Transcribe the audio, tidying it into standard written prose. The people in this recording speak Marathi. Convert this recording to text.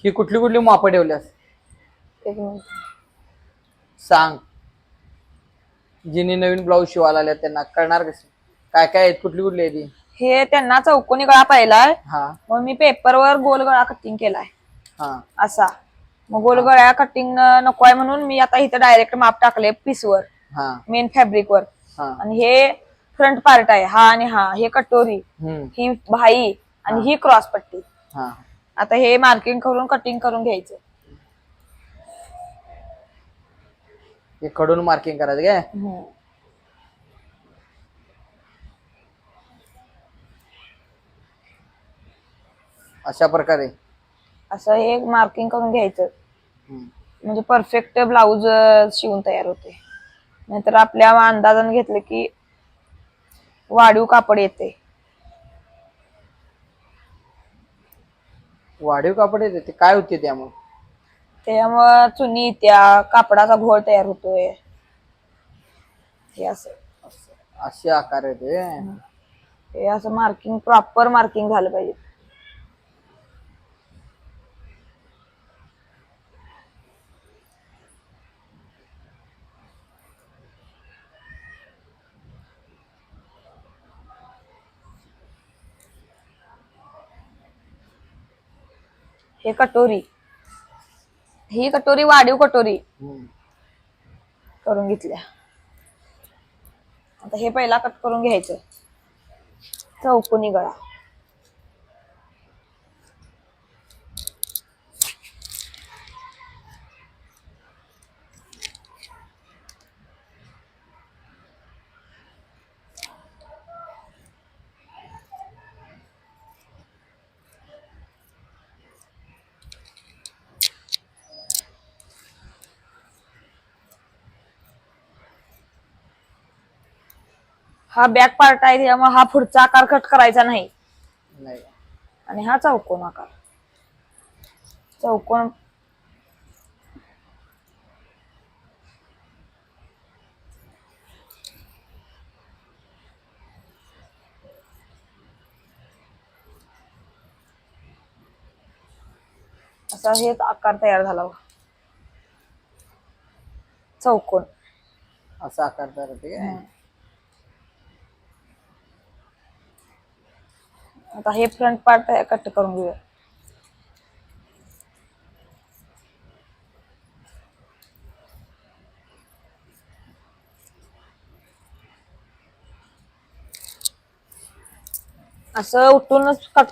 ही कुठली कुठली मापं ठेवल्यास एक मिनिट. सांग. जिने नवीन ब्लाऊज शिवायला आल्या त्यांना कळणार कसं काय काय आहेत, कुठली कुठली आहे ती? हे त्यांना चौकोनी गळा पाहिलाय, हा मग मी पेपरवर गोल गळा कटिंग केलाय हा असा. मग गोल गळा कटिंग नको आहे म्हणून मी आता इथं डायरेक्ट माप टाकले पीसवर, हा मेन फॅब्रिक वर. हा आणि हे फ्रंट पार्ट आहे, हा आणि हा, हे कटोरी, ही भाई आणि ही क्रॉस पट्टी. हा आता हे मार्किंग करून कटिंग करून घ्यायचं. हे कडून मार्किंग करायचं काय? अशा प्रकारे असं हे मार्किंग करून घ्यायचं, हम्म. म्हणजे परफेक्ट ब्लाऊज शिवून तयार होते. नाहीतर आपल्या अंदाजाने घेतलं की वाढीव कापड येते. वाढीव कापड येते ते काय होते त्यामुळे? त्यामुळं चुनी त्या कापडाचा घोळ तयार होतोय. हे असं असे आकार येते. हे असं मार्किंग, प्रॉपर मार्किंग झालं पाहिजे. हे कटोरी, ही कटोरी वाढीव कटोरी करून घेतल्या. आता हे पहिला कट करून घ्यायचं, चौकोनी गळा. हा बॅक पार्ट आहे, त्यामुळे हा पुढचा आकार कट करायचा नाही. नाही. आणि हा चौकोन आकार, चौकोन. असा हे आकार तयार झाला, चौकोन. असा आकार तयार होते काय? आता हे फ्रंट पार्ट कट करून घेऊया. असं उठूनच कट